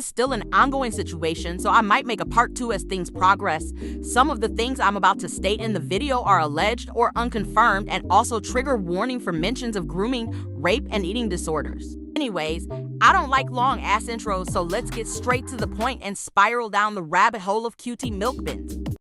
still an ongoing situation, so I might make a part 2 as things progress. Some of the things I'm about to state in the video are alleged or unconfirmed and also trigger warning for mentions of grooming, rape, and eating disorders. Anyways, I don't like long ass intros, so let's get straight to the point and spiral down the rabbit hole of qtmilkbuns.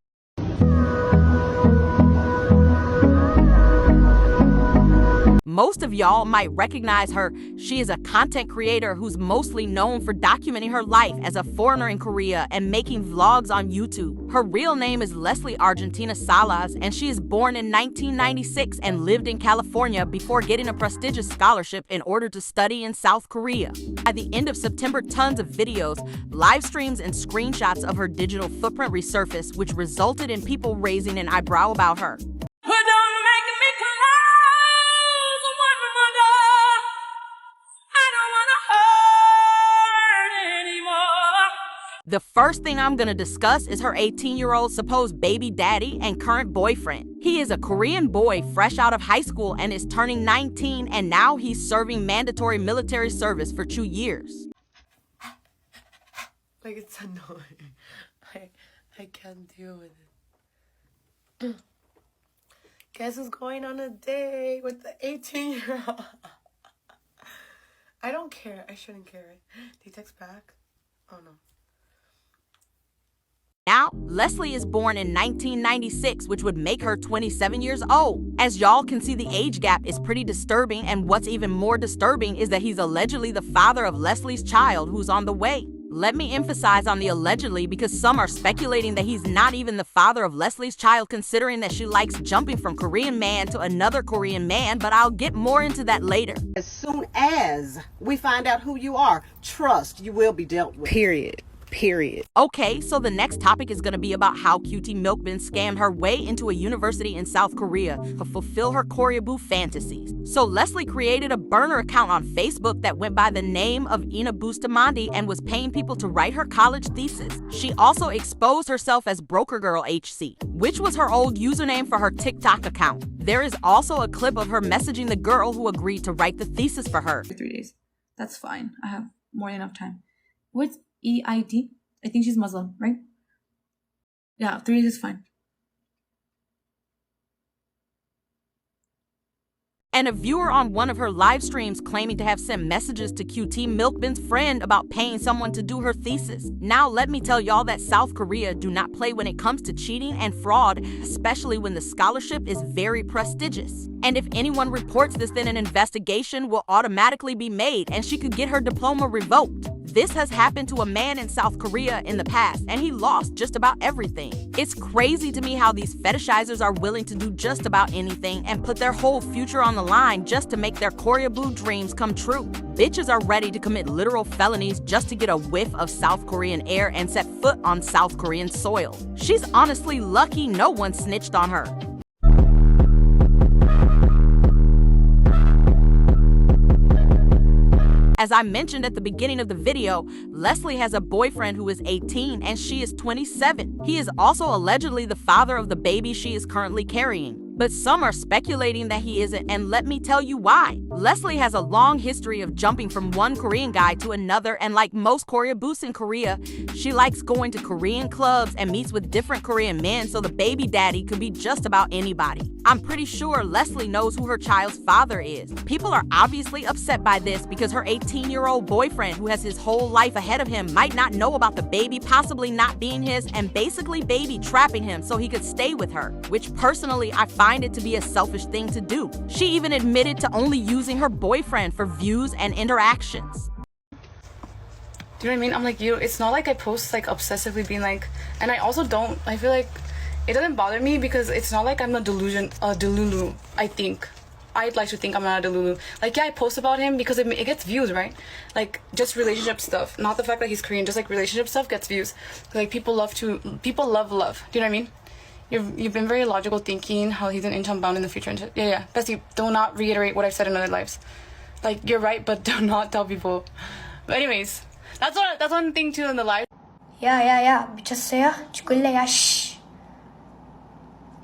Most of y'all might recognize her. She is a content creator who's mostly known for documenting her life as a foreigner in Korea and making vlogs on YouTube. Her real name is Leslie Argentina Salas, and she is born in 1996 and lived in California before getting a prestigious scholarship in order to study in South Korea. By the end of September, tons of videos, live streams, and screenshots of her digital footprint resurfaced, which resulted in people raising an eyebrow about her. The first thing I'm gonna discuss is her 18-year-old supposed baby daddy and current boyfriend. He is a Korean boy fresh out of high school and is turning 19, and now he's serving mandatory military service for 2 years. Like, it's annoying. I can't deal with it. Guess who's going on a date with the 18-year-old? I don't care. I shouldn't care. Did he text back? Oh no. Now, Leslie is born in 1996, which would make her 27 years old. As y'all can see, the age gap is pretty disturbing, and what's even more disturbing is that he's allegedly the father of Leslie's child who's on the way. Let me emphasize on the allegedly because some are speculating that he's not even the father of Leslie's child, considering that she likes jumping from Korean man to another Korean man, but I'll get more into that later. As soon as we find out who you are, trust you will be dealt with. Period. Okay, so the next topic is going to be about how qtmilkbuns scammed her way into a university in South Korea to fulfill her Koreaboo fantasies. So Leslie created a burner account on Facebook that went by the name of Ina Bustamante and was paying people to write her college thesis. She also exposed herself as Broker Girl HC, which was her old username for her TikTok account. There is also a clip of her messaging the girl who agreed to write the thesis for her. 3 days. That's fine. I have more than enough time. What's EID? I think she's Muslim, right? Yeah, 3 days is fine. And a viewer on one of her live streams claiming to have sent messages to qtmilkbuns' friend about paying someone to do her thesis. Now let me tell y'all that South Korea do not play when it comes to cheating and fraud, especially when the scholarship is very prestigious. And if anyone reports this, then an investigation will automatically be made and she could get her diploma revoked. This has happened to a man in South Korea in the past, and he lost just about everything. It's crazy to me how these fetishizers are willing to do just about anything and put their whole future on the line just to make their Koreaboo dreams come true. Bitches are ready to commit literal felonies just to get a whiff of South Korean air and set foot on South Korean soil. She's honestly lucky no one snitched on her. As I mentioned at the beginning of the video, Leslie has a boyfriend who is 18 and she is 27. He is also allegedly the father of the baby she is currently carrying. But some are speculating that he isn't, and let me tell you why. Leslie has a long history of jumping from one Korean guy to another, and like most Koreaboos in Korea, she likes going to Korean clubs and meets with different Korean men, so the baby daddy could be just about anybody. I'm pretty sure Leslie knows who her child's father is. People are obviously upset by this because her 18-year-old boyfriend, who has his whole life ahead of him, might not know about the baby possibly not being his and basically baby trapping him so he could stay with her, which personally I find it to be a selfish thing to do. She even admitted to only using her boyfriend for views and interactions. Do you know what I mean? I'm like, it's not like I post like obsessively being like, and I also don't, I feel like it doesn't bother me because it's not like I'm a delulu, I think. I'd like to think I'm not a delulu. Like, yeah, I post about him because it gets views, right? Like, just relationship stuff. Not the fact that he's Korean, just like relationship stuff gets views. Like, people love love. Do you know what I mean? You've been very logical thinking how he's an income bound in the future. Yeah. Bestie, do not reiterate what I've said in other lives. Like, you're right, but do not tell people. But anyways, that's one thing too in the live. 야, 미쳤어요? 죽을래, 야, 씨.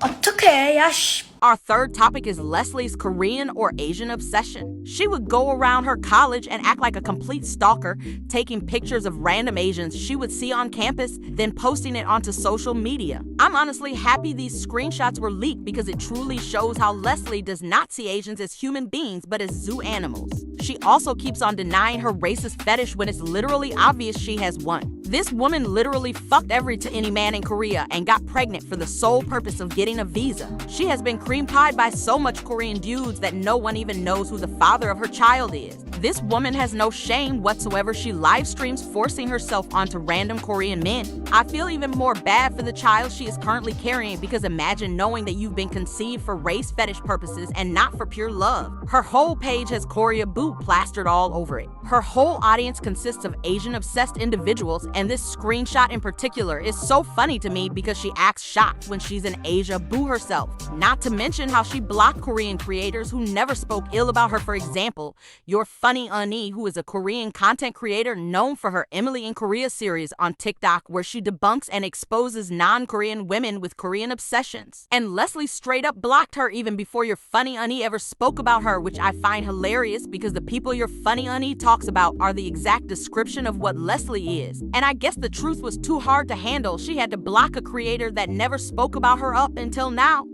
어떡해, 야, 씨. Our third topic is Leslie's Korean or Asian obsession. She would go around her college and act like a complete stalker, taking pictures of random Asians she would see on campus, then posting it onto social media. I'm honestly happy these screenshots were leaked because it truly shows how Leslie does not see Asians as human beings but as zoo animals. She also keeps on denying her racist fetish when it's literally obvious she has one. This woman literally fucked every to any man in Korea and got pregnant for the sole purpose of getting a visa. She has been cream pied by so much Korean dudes that no one even knows who the father of her child is. This woman has no shame whatsoever. She live streams forcing herself onto random Korean men. I feel even more bad for the child she is currently carrying because imagine knowing that you've been conceived for race fetish purposes and not for pure love. Her whole page has Koreaboo plastered all over it. Her whole audience consists of Asian obsessed individuals, and this screenshot in particular is so funny to me because she acts shocked when she's in Asia boo herself. Not to mention how she blocked Korean creators who never spoke ill about her. For example, your Funny Unnie, who is a Korean content creator known for her Emily in Korea series on TikTok, where she debunks and exposes non-Korean women with Korean obsessions. And Leslie straight up blocked her even before your Funny Unnie ever spoke about her, which I find hilarious because the people your Funny Unnie talks about are the exact description of what Leslie is. And I guess the truth was too hard to handle. She had to block a creator that never spoke about her up until now.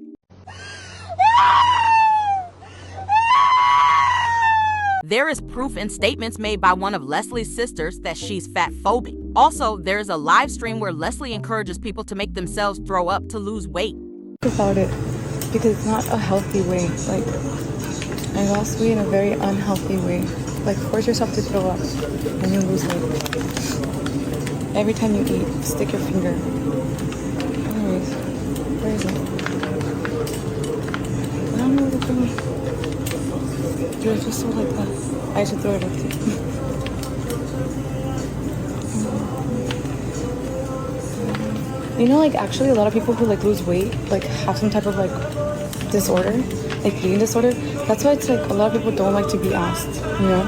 There is proof and statements made by one of Leslie's sisters that she's fatphobic. Also, there is a live stream where Leslie encourages people to make themselves throw up to lose weight. About it, because it's not a healthy way. Like, I lost weight in a very unhealthy way. Like, force yourself to throw up and you lose weight. Every time you eat, stick your finger. Anyways, where is it? I don't know what it's doing. Dude, I just saw like that. I should throw it up too. You know, like, actually a lot of people who like lose weight like have some type of like disorder, like eating disorder. That's why it's like a lot of people don't like to be asked, you know?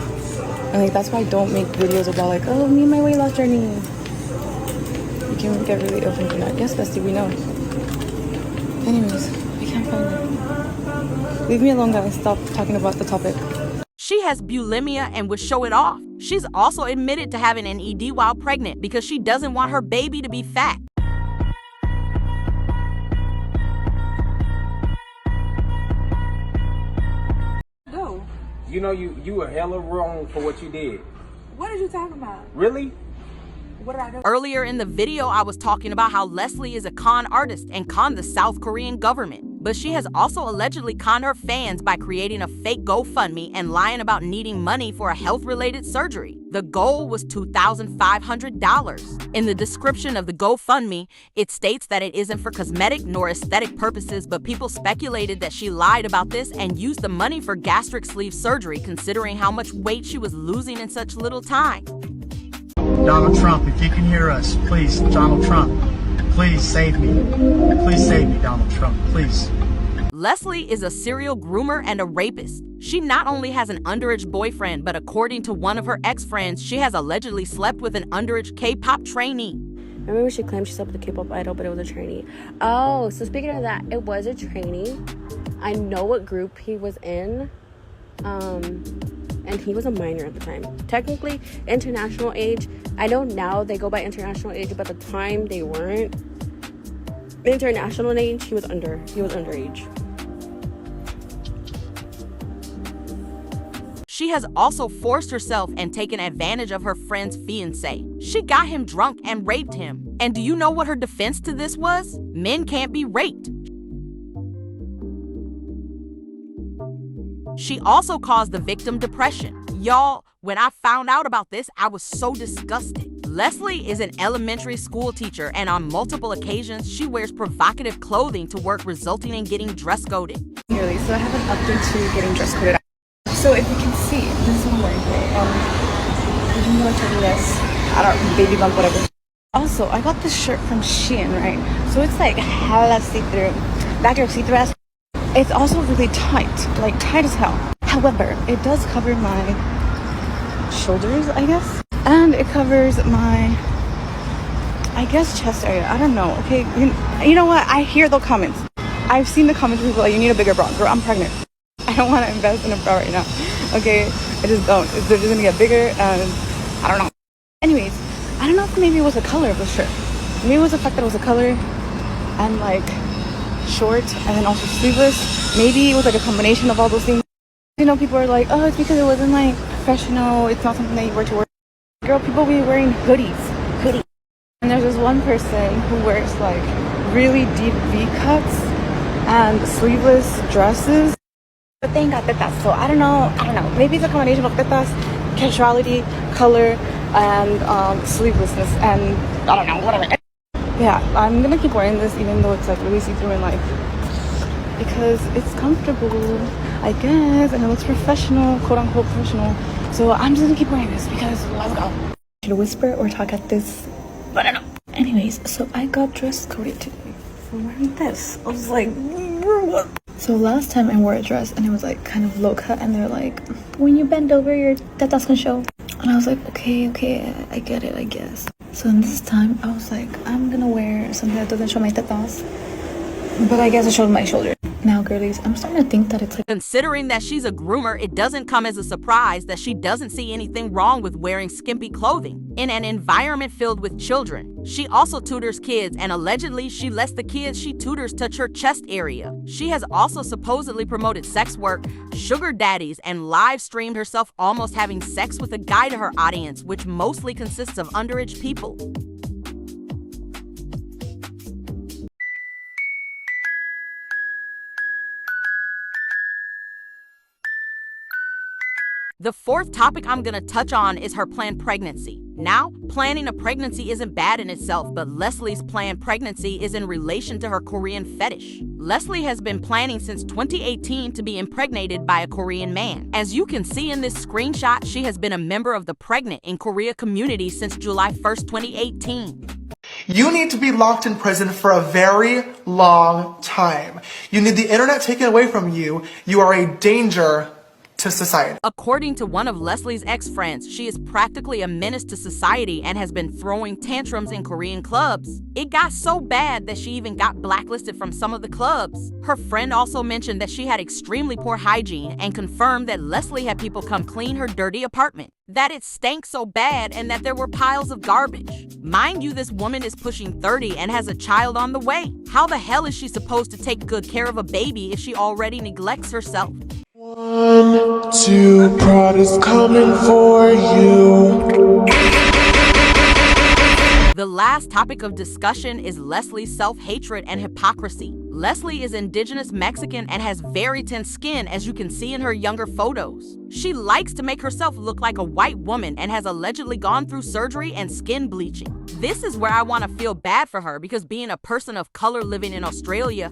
And like that's why I don't make videos about like, oh, me and my weight loss journey. You can get really ill from doing that. Yes, bestie, we know. Anyways, I can't find it. Leave me alone, guys. Stop talking about the topic. She has bulimia and would show it off. She's also admitted to having an ED while pregnant because she doesn't want her baby to be fat. No. You know you were hella wrong for what you did. What are you talking about? Really? What did I do? Earlier in the video, I was talking about how Leslie is a con artist and conned the South Korean government. But she has also allegedly conned her fans by creating a fake GoFundMe and lying about needing money for a health-related surgery. The goal was $2,500. In the description of the GoFundMe, it states that it isn't for cosmetic nor aesthetic purposes, but people speculated that she lied about this and used the money for gastric sleeve surgery, considering how much weight she was losing in such little time. Donald Trump, if you can hear us, please, Donald Trump, please save me. Please save me, Donald Trump, please. Leslie is a serial groomer and a rapist. She not only has an underage boyfriend, but according to one of her ex-friends, she has allegedly slept with an underage K-pop trainee. Remember when she claimed she slept with a K-pop idol, but it was a trainee? Oh, so speaking of that, it was a trainee. I know what group he was in. And he was a minor at the time. Technically, international age. I know now they go by international age, but at the time they weren't. International age, he was underage. She has also forced herself and taken advantage of her friend's fiancé. She got him drunk and raped him. And do you know what her defense to this was? Men can't be raped. She also caused the victim depression. Y'all, when I found out about this, I was so disgusted. Leslie is an elementary school teacher, and on multiple occasions, she wears provocative clothing to work, resulting in getting dress coded. Nearly, so I have an update to getting dress coded. So if you can see, this is what I'm wearing today. You know what this? I don't, baby bump, whatever. Also, I got this shirt from Shein, right? So it's like hella see-through. Back here, see-through ass. It's also really tight, like tight as hell. However, it does cover my shoulders, I guess. And it covers my, I guess, chest area. I don't know, okay? You know what? I hear the comments. I've seen the comments of people like, you need a bigger bra. Girl, I'm pregnant. I don't want to invest in a bra right now. Okay, I just don't. They're just gonna get bigger, and I don't know. Anyways, I don't know if maybe it was the color for sure. Maybe it was the fact that it was a color and like short and then also sleeveless. Maybe it was like a combination of all those things. You know, people are like, oh, it's because it wasn't like professional. It's not something that you wear to work. Girl, people be wearing hoodies. And there's this one person who wears like really deep V cuts and sleeveless dresses. But they ain't got tetas, so I don't know. Maybe it's a combination of tetas, casuality, color, and sleevelessness, and I don't know, whatever. Yeah, I'm gonna keep wearing this even though it's like really see-through and like, because it's comfortable, I guess, and it looks professional, quote-unquote professional. So I'm just gonna keep wearing this because let's go. Should I whisper or talk at this? But I don't know. Anyways, so I got dress coded today for wearing this. I was like, what? So last time I wore a dress and it was like kind of low cut, and they're like, when you bend over, your tetas can show. And I was like, okay, I get it, I guess. So this time I was like, I'm gonna wear something that doesn't show my tetas, but I guess it shows my shoulder. Now, girlies, I'm starting to think that it's like... Considering that she's a groomer, it doesn't come as a surprise that she doesn't see anything wrong with wearing skimpy clothing in an environment filled with children. She also tutors kids, and allegedly she lets the kids she tutors touch her chest area. She has also supposedly promoted sex work, sugar daddies, and live streamed herself almost having sex with a guy to her audience, which mostly consists of underage people. The fourth topic I'm gonna touch on is her planned pregnancy. Now, planning a pregnancy isn't bad in itself, but Leslie's planned pregnancy is in relation to her Korean fetish. Leslie has been planning since 2018 to be impregnated by a Korean man. As you can see in this screenshot, she has been a member of the Pregnant in Korea community since July 1st, 2018. You need to be locked in prison for a very long time. You need the internet taken away from you. You are a danger to society. According to one of Leslie's ex-friends, she is practically a menace to society and has been throwing tantrums in Korean clubs. It got so bad that she even got blacklisted from some of the clubs. Her friend also mentioned that she had extremely poor hygiene and confirmed that Leslie had people come clean her dirty apartment, that it stank so bad, and that there were piles of garbage. Mind you, this woman is pushing 30 and has a child on the way. How the hell is she supposed to take good care of a baby if she already neglects herself? 1, 2, prod is coming for you. The last topic of discussion is Leslie's self-hatred and hypocrisy. Leslie is indigenous Mexican and has very tense skin, as you can see in her younger photos. She likes to make herself look like a white woman and has allegedly gone through surgery and skin bleaching. This is where I want to feel bad for her, because being a person of color living in Australia,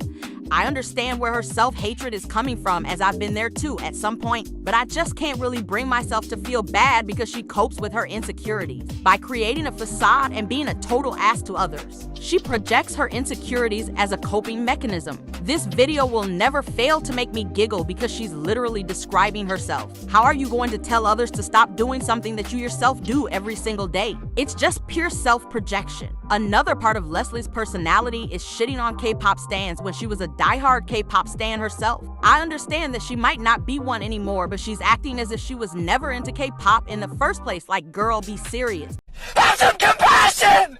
I understand where her self-hatred is coming from, as I've been there too at some point, but I just can't really bring myself to feel bad because she copes with her insecurities by creating a facade and being a total ass to others. She projects her insecurities as a coping mechanism. This video will never fail to make me giggle because she's literally describing herself. How are you going to tell others to stop doing something that you yourself do every single day? It's just pure self-projection. Another part of Leslie's personality is shitting on K-pop stans when she was a diehard K-pop stan herself. I understand that she might not be one anymore, but she's acting as if she was never into K-pop in the first place. Like, girl, be serious. Have some compassion!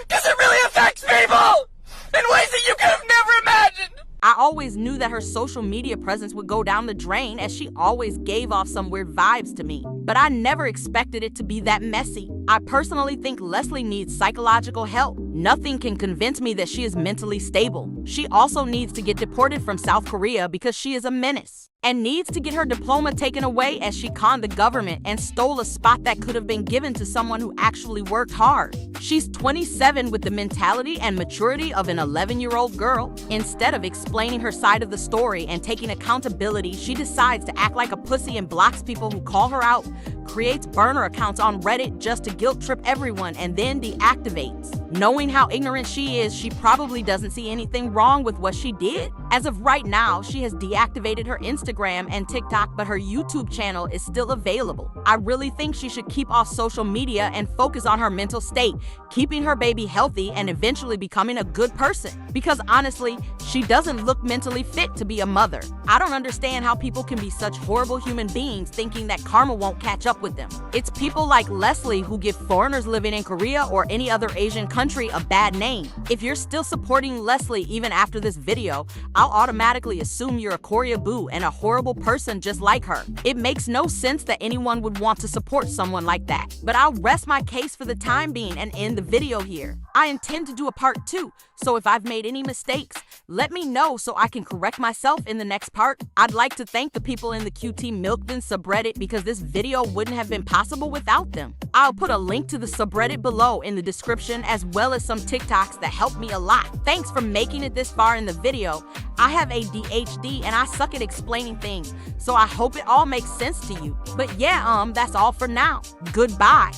Because it really affects people in ways that you could have never imagined! I always knew that her social media presence would go down the drain, as she always gave off some weird vibes to me. But I never expected it to be that messy. I personally think Leslie needs psychological help. Nothing can convince me that she is mentally stable. She also needs to get deported from South Korea because she is a menace, and needs to get her diploma taken away, as she conned the government and stole a spot that could have been given to someone who actually worked hard. She's 27 with the mentality and maturity of an 11-year-old girl. Instead of explaining her side of the story and taking accountability, she decides to act like a pussy and blocks people who call her out, creates burner accounts on Reddit just to guilt trip everyone, and then deactivates. Knowing how ignorant she is, she probably doesn't see anything wrong with what she did. As of right now, she has deactivated her Instagram and TikTok, but her YouTube channel is still available. I really think she should keep off social media and focus on her mental state, keeping her baby healthy and eventually becoming a good person. Because honestly, she doesn't look mentally fit to be a mother. I don't understand how people can be such horrible human beings thinking that karma won't catch up with them. It's people like Leslie who give foreigners living in Korea or any other Asian country a bad name. If you're still supporting Leslie even after this video, I'll automatically assume you're a Koreaboo and a horrible person just like her. It makes no sense that anyone would want to support someone like that. But I'll rest my case for the time being and end the video here. I intend to do a part 2, so if I've made any mistakes, let me know so I can correct myself in the next part. I'd like to thank the people in the qtmilkbuns subreddit because this video wouldn't have been possible without them. I'll put a link to the subreddit below in the description as well as some TikToks that helped me a lot. Thanks for making it this far in the video. I have ADHD and I suck at explaining things, so I hope it all makes sense to you. But yeah, that's all for now. Goodbye.